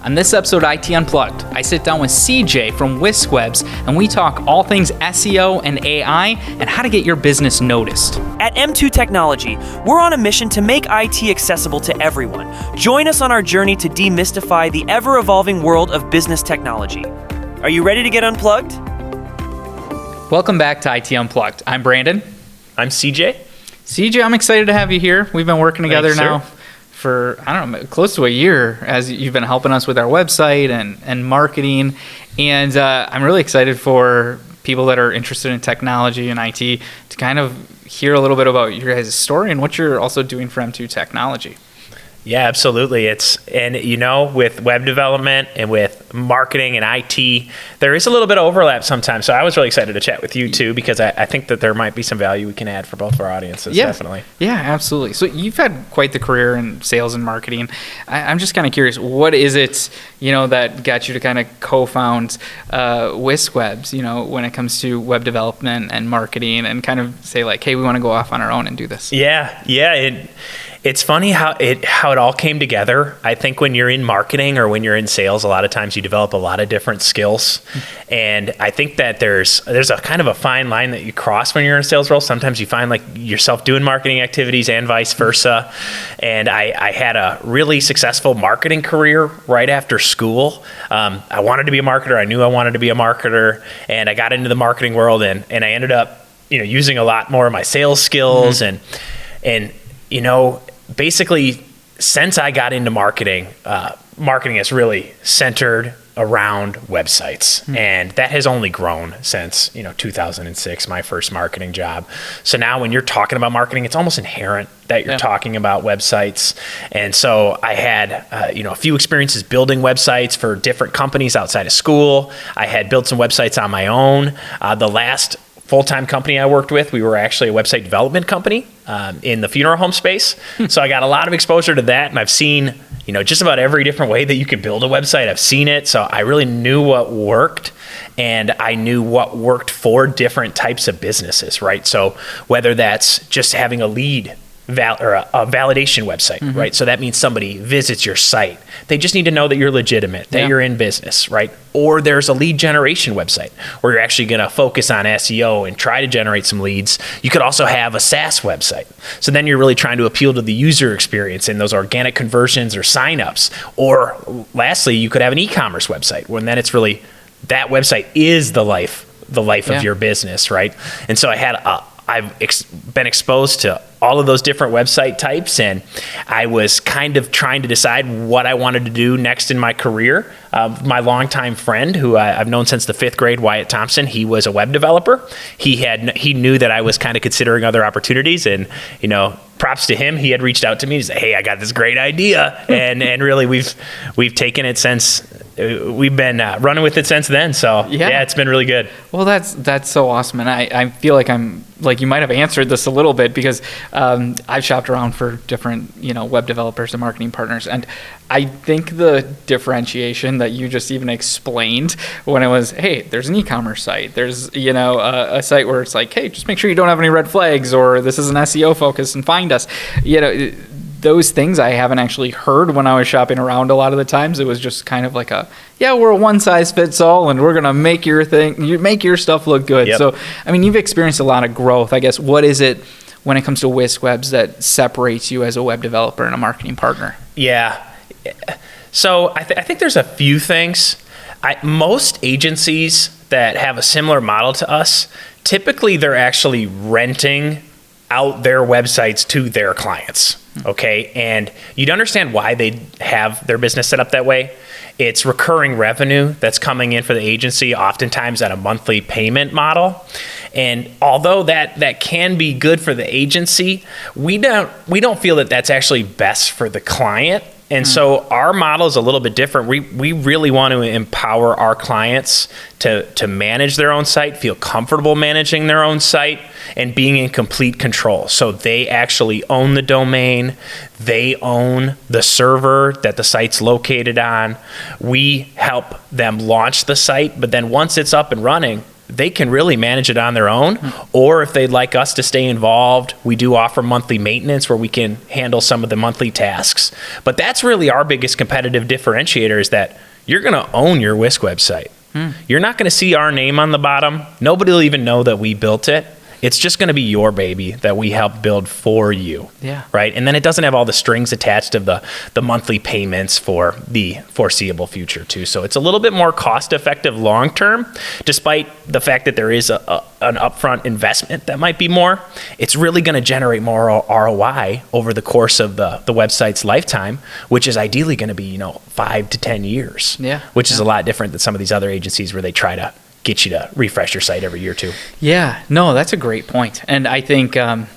On this episode of IT Unplugged, I sit down with CJ from WhiskWebs and we talk all things SEO and AI and how to get your business noticed. At M2 Technology, we're on a mission to make IT accessible to everyone. Join us on our journey to demystify the ever-evolving world of business technology. Are you ready to get unplugged? Welcome back to IT Unplugged. I'm Brandon. I'm CJ. CJ, I'm excited to have you here. We've been working together Thanks, now sir. for, close to a year as you've been helping us with our website and marketing. And I'm really excited for people that are interested in technology and IT to kind of hear a little bit about your guys' story and what you're also doing for M2 Technology. Yeah, absolutely. With web development and with marketing and IT, there is a little bit of overlap sometimes. So I was really excited to chat with you too, because I think that there might be some value we can add for both of our audiences. Yeah, definitely. Yeah, absolutely. So you've had quite the career in sales and marketing. I'm just kind of curious, what is it, that got you to kind of co-found WhiskWebs, when it comes to web development and marketing and kind of say like, hey, we want to go off on our own and do this? It's funny how it all came together. I think when you're in marketing or when you're in sales, a lot of times you develop a lot of different skills. And I think that there's a kind of a fine line that you cross when you're in a sales role. Sometimes you find like yourself doing marketing activities and vice versa. And I had a really successful marketing career right after school. I wanted to be a marketer. I knew I wanted to be a marketer. And I got into the marketing world and I ended up, using a lot more of my sales skills and basically, since I got into marketing, marketing has really centered around websites. And that has only grown since, 2006, my first marketing job. So now when you're talking about marketing, it's almost inherent that you're talking about websites. And so I had, a few experiences building websites for different companies outside of school. I had built some websites on my own. The last full-time company I worked with, we were actually a website development company in the funeral home space. So I got a lot of exposure to that, and I've seen, just about every different way that you could build a website. I've seen it, so I really knew what worked, and I knew what worked for different types of businesses, right? So whether that's just having a lead or a validation website, right? So that means somebody visits your site. They just need to know that you're legitimate, that you're in business, right? Or there's a lead generation website where you're actually going to focus on SEO and try to generate some leads. You could also have a SaaS website. So then you're really trying to appeal to the user experience in those organic conversions or signups. Or lastly, you could have an e-commerce website when then it's really, that website is the life of your business, right? And so I've been exposed to all of those different website types, and I was kind of trying to decide what I wanted to do next in my career. My longtime friend, who I've known since the 5th grade, Wyatt Thompson, he was a web developer. He knew that I was kind of considering other opportunities, and props to him. He had reached out to me and said, "Hey, I got this great idea," and really we've taken it since. We've been running with it since then. So yeah, it's been really good. Well, that's so awesome. And I feel like you might have answered this a little bit because I've shopped around for different, web developers and marketing partners. And I think the differentiation that you just even explained when it was, hey, there's an e-commerce site. There's, a site where it's like, hey, just make sure you don't have any red flags, or this is an SEO focus and find us. Those things I haven't actually heard when I was shopping around a lot of the times. It was just kind of like we're a one size fits all and we're going to make your stuff look good. Yep. So, you've experienced a lot of growth. I guess, what is it when it comes to WhiskWebs that separates you as a web developer and a marketing partner? Yeah. So I think there's a few things. Most agencies that have a similar model to us, typically they're actually renting out their websites to their clients. Okay. And you'd understand why they have their business set up that way. It's recurring revenue that's coming in for the agency, oftentimes at a monthly payment model. And although that can be good for the agency, we don't feel that that's actually best for the client. And so our model is a little bit different. We really want to empower our clients to manage their own site, feel comfortable managing their own site, and being in complete control. So they actually own the domain. They own the server that the site's located on. We help them launch the site, but then once it's up and running, they can really manage it on their own. Or if they'd like us to stay involved, we do offer monthly maintenance where we can handle some of the monthly tasks. But that's really our biggest competitive differentiator, is that you're going to own your Whisk website. You're not going to see our name on the bottom. Nobody will even know that we built it. It's just going to be your baby that we help build for you. Yeah. Right. And then it doesn't have all the strings attached of the monthly payments for the foreseeable future too. So it's a little bit more cost effective long term, despite the fact that there is an upfront investment that might be more. It's really going to generate more ROI over the course of the website's lifetime, which is ideally going to be, 5 to 10 years. Yeah. Which is a lot different than some of these other agencies where they try to get you to refresh your site every year or two. Yeah, no, that's a great point. And I think,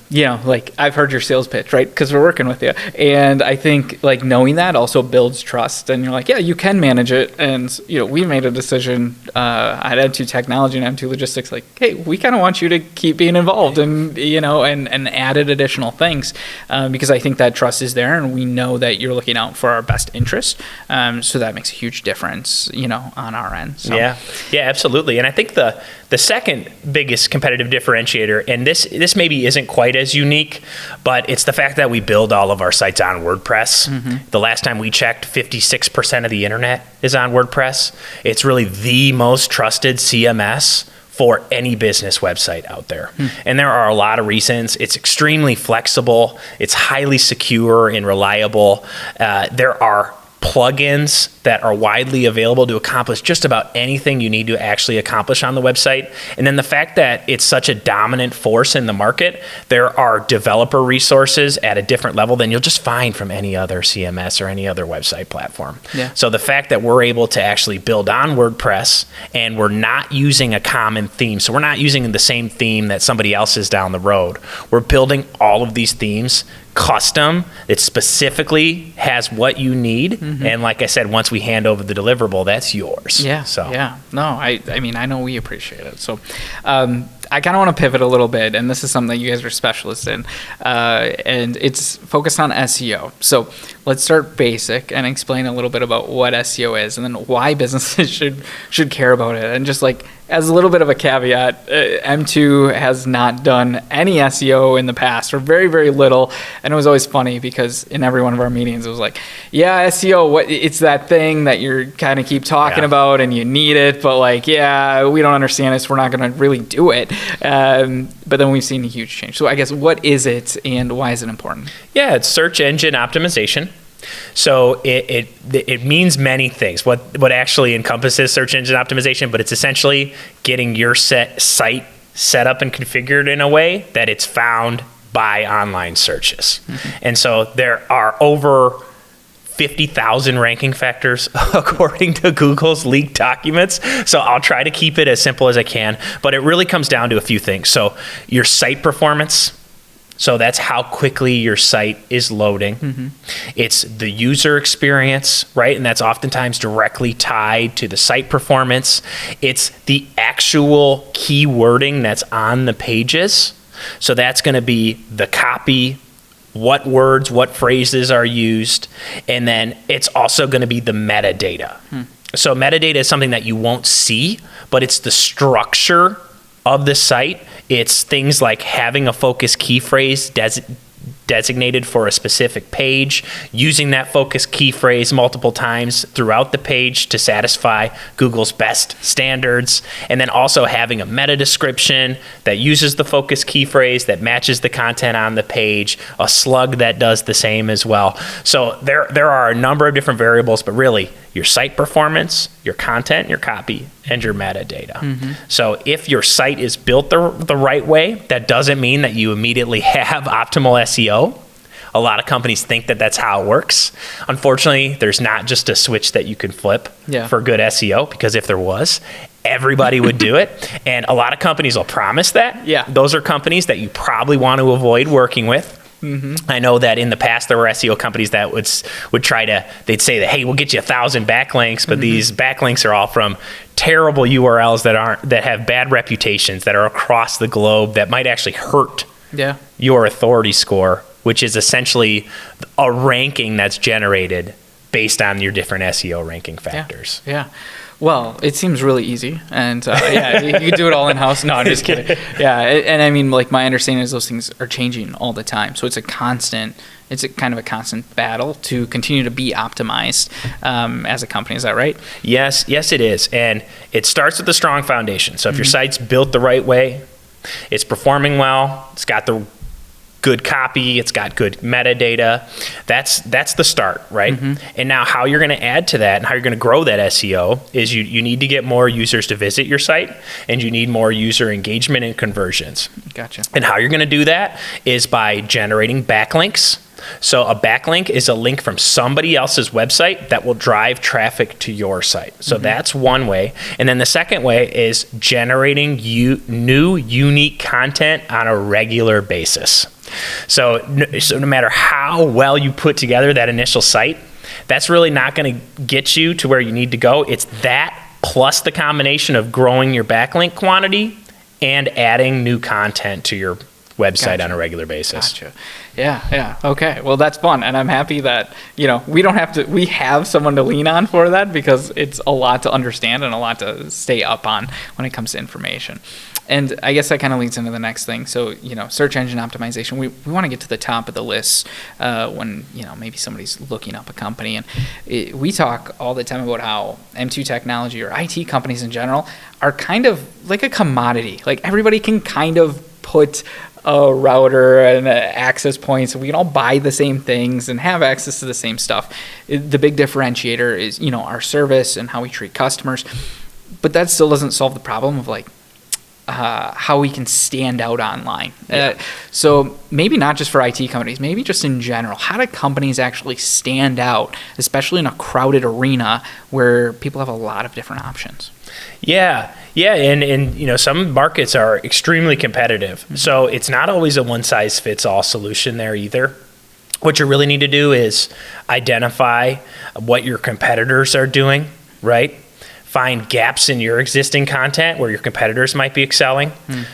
like I've heard your sales pitch, right? Because we're working with you. And I think like knowing that also builds trust. And you're like, yeah, you can manage it. And, we made a decision at M2 Technology and M2 Logistics, like, hey, we kind of want you to keep being involved and, and added additional things because I think that trust is there and we know that you're looking out for our best interest. So that makes a huge difference, on our end. So. Yeah, absolutely. And I think the second biggest competitive differentiator, and this maybe isn't quite as unique, but it's the fact that we build all of our sites on WordPress. The last time we checked, 56% of the internet is on WordPress. It's really the most trusted CMS for any business website out there. And there are a lot of reasons. It's extremely flexible. It's highly secure and reliable. There are plugins that are widely available to accomplish just about anything you need to actually accomplish on the website. And then the fact that it's such a dominant force in the market, there are developer resources at a different level than you'll just find from any other CMS or any other website platform. Yeah. So the fact that we're able to actually build on WordPress and we're not using a common theme, so we're not using the same theme that somebody else is down the road. We're building all of these themes custom. It specifically has what you need. And like I said, once we hand over the deliverable, that's yours. Yeah. So Yeah. No, I mean, I know we appreciate it. So, I kind of want to pivot a little bit, and this is something that you guys are specialists in, and it's focused on SEO. So let's start basic and explain a little bit about what SEO is, and then why businesses should care about it. And just like as a little bit of a caveat, M2 has not done any SEO in the past, or very, very little. And it was always funny because in every one of our meetings, it was like, yeah, SEO, it's that thing that you're kind of keep talking about and you need it, but like, yeah, we don't understand it, so we're not going to really do it. But then we've seen a huge change. So I guess what is it and why is it important? Yeah, it's search engine optimization. So it means many things. What actually encompasses search engine optimization, but it's essentially getting your site set up and configured in a way that it's found by online searches. And so there are over 50,000 ranking factors according to Google's leaked documents. So I'll try to keep it as simple as I can, but it really comes down to a few things. So your site performance. So that's how quickly your site is loading. It's the user experience, right? And that's oftentimes directly tied to the site performance. It's the actual keywording that's on the pages. So that's going to be the copy, what words, what phrases are used, and then it's also going to be the metadata. So metadata is something that you won't see, but it's the structure of the site. It's things like having a focus key phrase designated for a specific page, using that focus key phrase multiple times throughout the page to satisfy Google's best standards, and then also having a meta description that uses the focus key phrase that matches the content on the page, a slug that does the same as well. So there are a number of different variables, but really your site performance, your content, your copy, and your metadata. So if your site is built the right way, that doesn't mean that you immediately have optimal SEO. A lot of companies think that that's how it works. Unfortunately, there's not just a switch that you can flip for good SEO, because if there was, everybody would do it. And a lot of companies will promise that. Those are companies that you probably want to avoid working with. I know that in the past there were SEO companies that would try to, they'd say that, hey, we'll get you 1,000 backlinks, but these backlinks are all from terrible URLs that have bad reputations, that are across the globe, that might actually hurt your authority score, which is essentially a ranking that's generated based on your different SEO ranking factors. Yeah. Well, it seems really easy, and you do it all in house. No, I'm just kidding. Yeah, and I mean, like, my understanding is those things are changing all the time, so it's a kind of a constant battle to continue to be optimized as a company. Is that right? Yes, it is, and it starts with a strong foundation. So if your site's built the right way, it's performing well, it's got the good copy, it's got good metadata. That's the start, right? And now how you're going to add to that and how you're going to grow that SEO is you need to get more users to visit your site, and you need more user engagement and conversions. Gotcha. And how you're going to do that is by generating backlinks. So a backlink is a link from somebody else's website that will drive traffic to your site. So that's one way. And then the second way is generating new unique content on a regular basis. So no matter how well you put together that initial site, that's really not going to get you to where you need to go. It's that plus the combination of growing your backlink quantity and adding new content to your website on a regular basis. Gotcha. Yeah. Okay. Well, that's fun. And I'm happy that, we have someone to lean on for that, because it's a lot to understand and a lot to stay up on when it comes to information. And I guess that kind of leads into the next thing. So, search engine optimization, we want to get to the top of the list when, maybe somebody's looking up a company. And we talk all the time about how M2 technology, or IT companies in general, are kind of like a commodity. Like, everybody can kind of put a router and access points. We can all buy the same things and have access to the same stuff. The big differentiator is, our service and how we treat customers. But that still doesn't solve the problem of how we can stand out online. So maybe not just for IT companies, maybe just in general. How do companies actually stand out, especially in a crowded arena where people have a lot of different options? Yeah, and some markets are extremely competitive. So it's not always a one-size-fits-all solution there either. What you really need to do is identify what your competitors are doing, right? Find gaps in your existing content where your competitors might be excelling.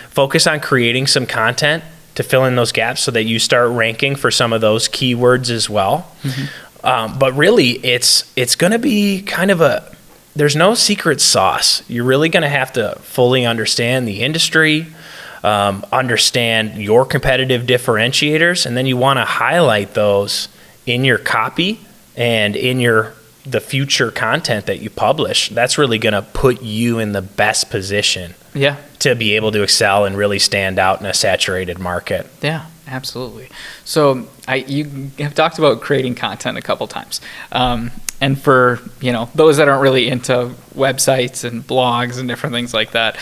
Focus on creating some content to fill in those gaps so that you start ranking for some of those keywords as well. But really, it's going to be kind of there's no secret sauce. You're really going to have to fully understand the industry, understand your competitive differentiators, and then you want to highlight those in your copy and in the future content that you publish. That's really going to put you in the best position to be able to excel and really stand out in a saturated market. Yeah, absolutely. So you have talked about creating content a couple times. And for, those that aren't really into websites and blogs and different things like that,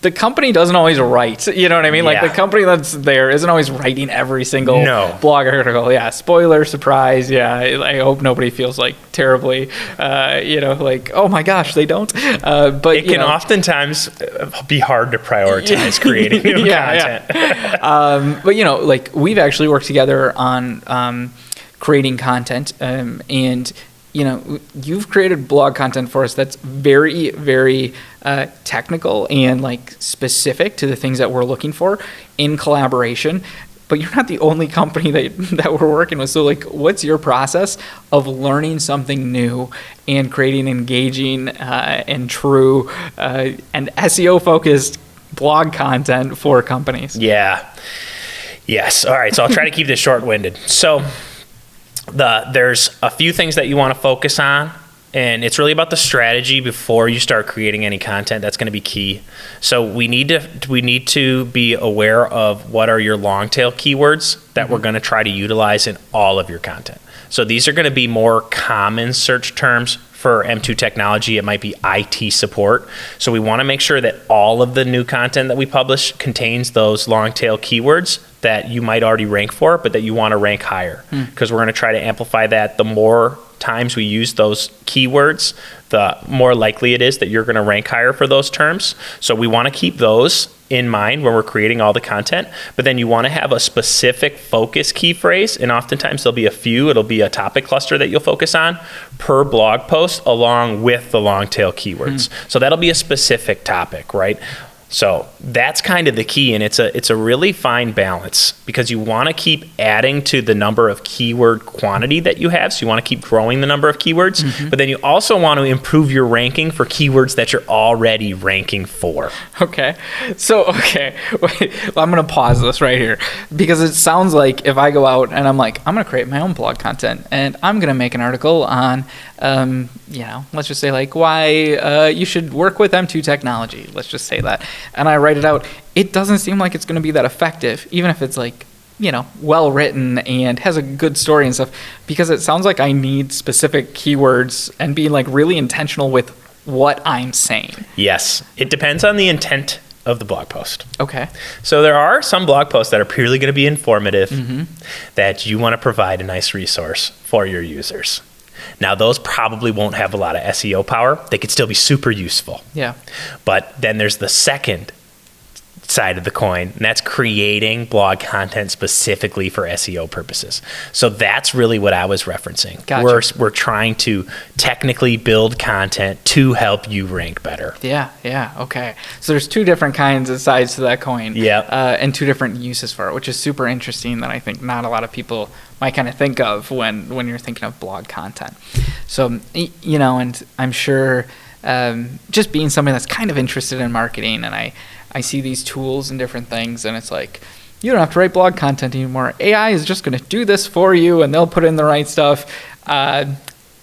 the company doesn't always write, you know what I mean? Like, the company that's there isn't always writing every single blog article. Yeah, spoiler, surprise. Yeah, I hope nobody feels terribly, oh my gosh, they don't. But it can oftentimes be hard to prioritize creating new content. But we've actually worked together on creating content, and you've created blog content for us that's very, very technical and specific to the things that we're looking for in collaboration. But you're not the only company that we're working with. So what's your process of learning something new and creating engaging and true and SEO focused blog content for companies? Yes. All right. So I'll try to keep this short-winded. So there's a few things that you want to focus on, and it's really about the strategy before you start creating any content. That's going to be key. So we need to be aware of what are your long tail keywords that we're going to try to utilize in all of your content. So these are going to be more common search terms for M2 technology. It might be IT support. So we want to make sure that all of the new content that we publish contains those long tail keywords that you might already rank for, but that you want to rank higher, because we're going to try to amplify that. The more times we use those keywords, the more likely it is that you're going to rank higher for those terms. So we want to keep those in mind when we're creating all the content, but then you want to have a specific focus key phrase, and oftentimes there'll be a few. It'll be a topic cluster that you'll focus on per blog post along with the long tail keywords. So that'll be a specific topic, right? So that's kind of the key, and it's a really fine balance because you want to keep adding to the number of keyword quantity that you have. So you want to keep growing the number of keywords, but then you also want to improve your ranking for keywords that you're already ranking for. Okay. So, wait, I'm going to pause this right here because it sounds like if I go out and I'm like, I'm going to create my own blog content and I'm going to make an article on, let's just say like why you should work with M2 technology. Let's just say that. And I write it out. It doesn't seem like it's going to be that effective, even if it's like, well written and has a good story and stuff, because it sounds like I need specific keywords and being like really intentional with what I'm saying. Yes. It depends on the intent of the blog post. Okay. So there are some blog posts that are purely going to be informative, that you want to provide a nice resource for your users. Now, those probably won't have a lot of SEO power. They could still be super useful. Yeah. But then there's the second side of the coin, and that's creating blog content specifically for SEO purposes. So that's really what I was referencing. Gotcha. We're trying to technically build content to help you rank better. Yeah. Okay. So there's two different kinds of sides to that coin. Yeah. And two different uses for it, which is super interesting that I think not a lot of people might kind of think of when you're thinking of blog content. So, and I'm sure just being somebody that's kind of interested in marketing, and I see these tools and different things, and it's like, you don't have to write blog content anymore. AI is just going to do this for you, and they'll put in the right stuff.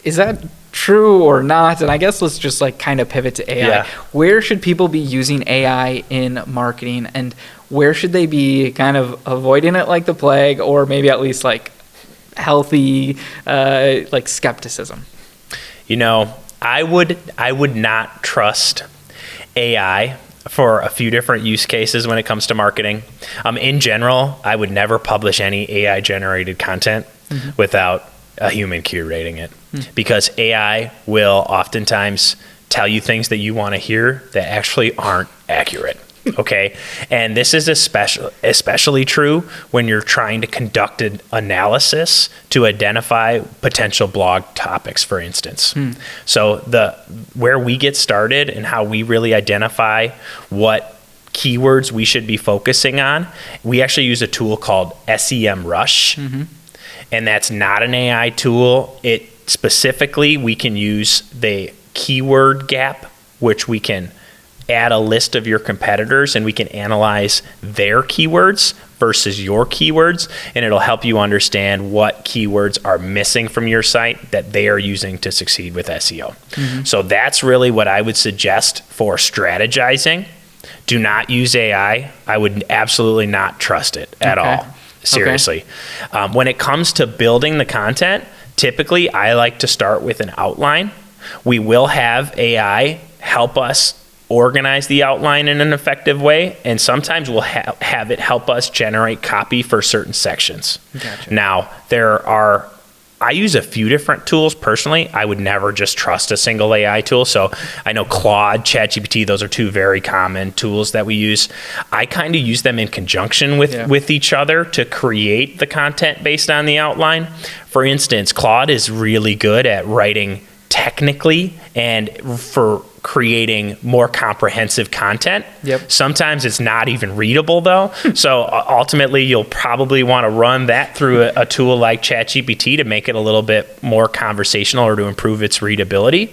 Is that true or not? And I guess let's just like kind of pivot to AI. Yeah. Where should people be using AI in marketing, and where should they be kind of avoiding it like the plague, or maybe at least like healthy like skepticism? I would not trust AI for a few different use cases when it comes to marketing. In general, I would never publish any AI generated content without a human curating it, because AI will oftentimes tell you things that you want to hear that actually aren't accurate. Okay. And this is especially true when you're trying to conduct an analysis to identify potential blog topics, for instance. So where we get started and how we really identify what keywords we should be focusing on, we actually use a tool called SEMrush. And that's not an AI tool. It specifically, we can use the keyword gap, which we can add a list of your competitors and we can analyze their keywords versus your keywords, and it'll help you understand what keywords are missing from your site that they are using to succeed with SEO. So that's really what I would suggest for strategizing. Do not use AI. I would absolutely not trust it at all. Seriously. When it comes to building the content, typically I like to start with an outline. We will have AI help us organize the outline in an effective way, and sometimes we'll have it help us generate copy for certain sections. Gotcha. Now, I use a few different tools personally. I would never just trust a single AI tool. So I know Claude, ChatGPT, those are two very common tools that we use. I kind of use them in conjunction with each other to create the content based on the outline. For instance, Claude is really good at writing technically and for creating more comprehensive content. Sometimes it's not even readable though. So ultimately you'll probably want to run that through a tool like ChatGPT to make it a little bit more conversational or to improve its readability.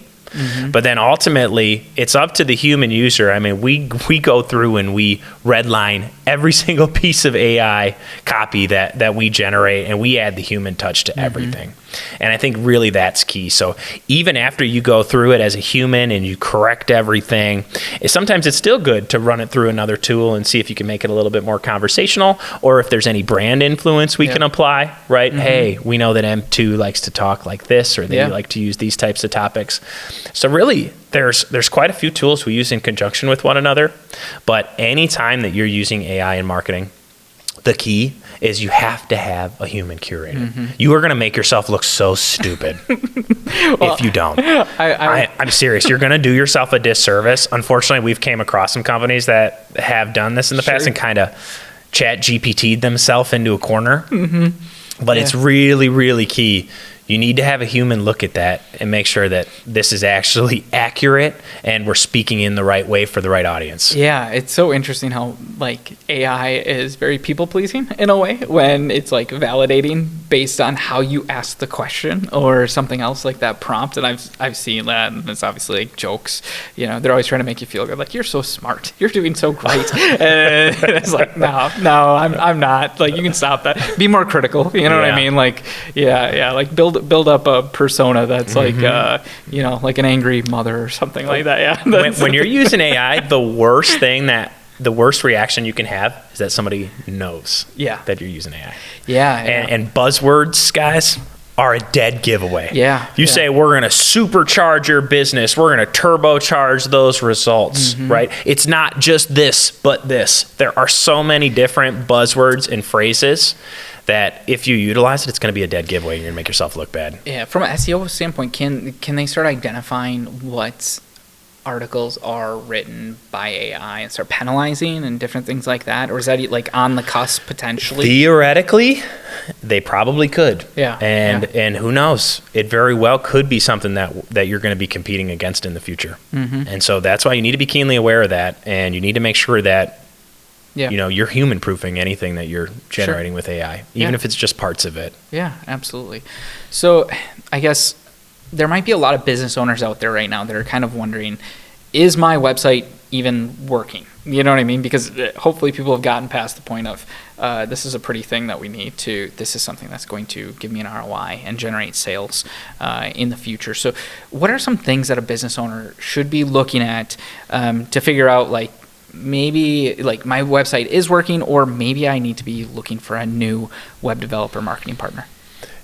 But then ultimately it's up to the human user. I mean, we go through and we redline every single piece of AI copy that we generate, and we add the human touch to everything. And I think really that's key. So even after you go through it as a human and you correct everything, sometimes it's still good to run it through another tool and see if you can make it a little bit more conversational, or if there's any brand influence we can apply, right? Hey, we know that M2 likes to talk like this, or they like to use these types of topics. So really, there's quite a few tools we use in conjunction with one another. But anytime that you're using AI in marketing, the key is you have to have a human curator. You are going to make yourself look so stupid if you don't. I'm serious. You're going to do yourself a disservice. Unfortunately, we've came across some companies that have done this in the past and kind of Chat GPT'd themselves into a corner. But it's really, really key. you need to have a human look at that and make sure that this is actually accurate and we're speaking in the right way for the right audience. Yeah, it's so interesting how like AI is very people pleasing in a way when it's like validating based on how you ask the question or something else like that prompt. And I've seen that, and it's obviously like jokes. You know, they're always trying to make you feel good, like you're so smart, you're doing so great. And it's like no, I'm not. Like you can stop that. Be more critical. You know what I mean? Like like build up a persona that's like you know, like an angry mother or something like that. Yeah. When you're using AI, the worst reaction you can have is that somebody knows that you're using AI. And buzzwords, guys, are a dead giveaway. You say we're going to supercharge your business, we're going to turbocharge those results, right? It's not just this, but this. There are so many different buzzwords and phrases that if you utilize it, it's going to be a dead giveaway and you're going to make yourself look bad. Yeah, from an SEO standpoint, can they start identifying what articles are written by AI and start penalizing and different things like that? Or is that like on the cusp potentially? Theoretically, they probably could. Yeah. And who knows? It very well could be something that you're going to be competing against in the future. And so that's why you need to be keenly aware of that, and you need to make sure that you know, you're human proofing anything that you're generating with AI, even if it's just parts of it. Yeah, absolutely. So I guess there might be a lot of business owners out there right now that are kind of wondering, is my website even working? You know what I mean? Because hopefully people have gotten past the point of this is a pretty thing that we need to, this is something that's going to give me an ROI and generate sales in the future. So what are some things that a business owner should be looking at to figure out, like, maybe like my website is working, or maybe I need to be looking for a new web developer marketing partner?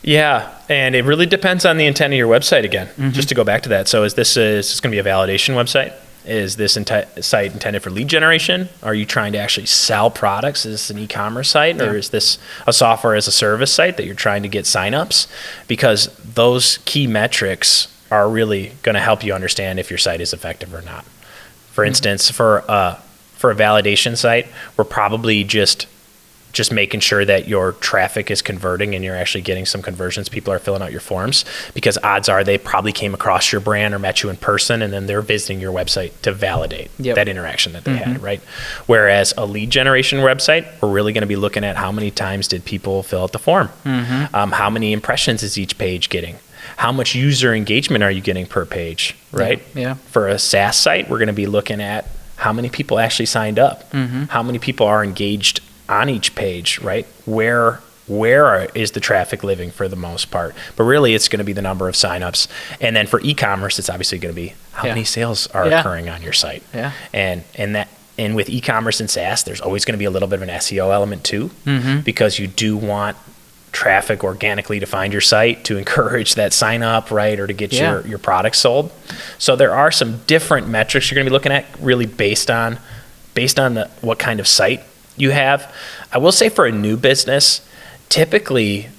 Yeah, and it really depends on the intent of your website again. Just to go back to that. So is this going to be a validation website? Is this site intended for lead generation? Are you trying to actually sell products? Is this an e-commerce site? Or is this a software as a service site that you're trying to get signups? Because those key metrics are really going to help you understand if your site is effective or not. For instance, for a validation site, we're probably just making sure that your traffic is converting and you're actually getting some conversions. People are filling out your forms, because odds are they probably came across your brand or met you in person, and then they're visiting your website to validate that interaction that they had, right? Whereas a lead generation website, we're really going to be looking at how many times did people fill out the form? How many impressions is each page getting? How much user engagement are you getting per page, right? For a SaaS site, we're going to be looking at how many people actually signed up, how many people are engaged on each page, right? Where is the traffic living for the most part? But really, it's going to be the number of signups. And then for e-commerce, it's obviously going to be how many sales are occurring on your site. And with e-commerce and SaaS, there's always going to be a little bit of an SEO element too, because you do want traffic organically to find your site to encourage that sign up, right? Or to get your product sold. So there are some different metrics you're going to be looking at, really based on what kind of site you have. I will say for a new business, typically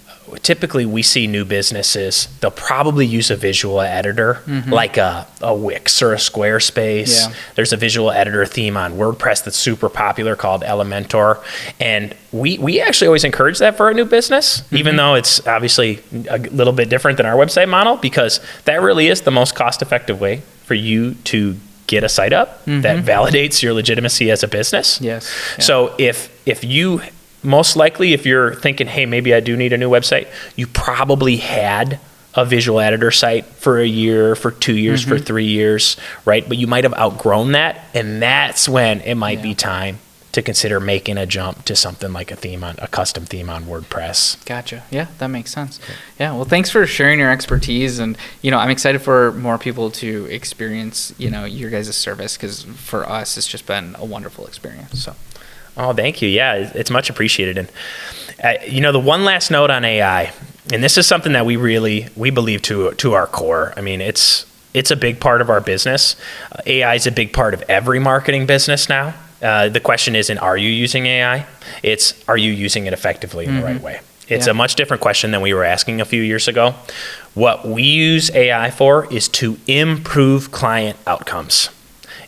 we see new businesses, they'll probably use a visual editor, like a Wix or a Squarespace. There's a visual editor theme on WordPress that's super popular called Elementor. And we actually always encourage that for a new business, even though it's obviously a little bit different than our website model, because that really is the most cost-effective way for you to get a site up that validates your legitimacy as a business. So if you, most likely, if you're thinking, hey, maybe I do need a new website, you probably had a visual editor site for a year, for 2 years, for 3 years, right? But you might have outgrown that, and that's when it might be time to consider making a jump to something like a custom theme on WordPress. Gotcha. Yeah, that makes sense. Yeah. Well, thanks for sharing your expertise, and I'm excited for more people to experience your guys' service, because for us it's just been a wonderful experience. So. Oh, thank you. Yeah, it's much appreciated. And the one last note on AI, and this is something that we believe to our core. I mean, it's a big part of our business. AI is a big part of every marketing business now. The question isn't, are you using AI? It's, are you using it effectively in the right way? It's a much different question than we were asking a few years ago. What we use AI for is to improve client outcomes.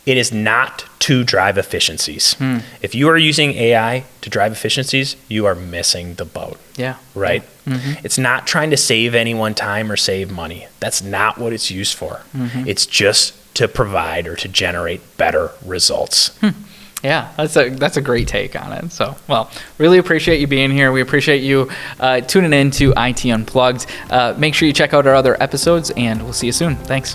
It is not to drive efficiencies. If you are using AI to drive efficiencies, you are missing the boat. Yeah. Right? It's not trying to save anyone time or save money. That's not what it's used for. It's just to provide or to generate better results. Yeah, that's a great take on it. So, well, really appreciate you being here. We appreciate you tuning in to IT Unplugged. Make sure you check out our other episodes, and we'll see you soon. Thanks.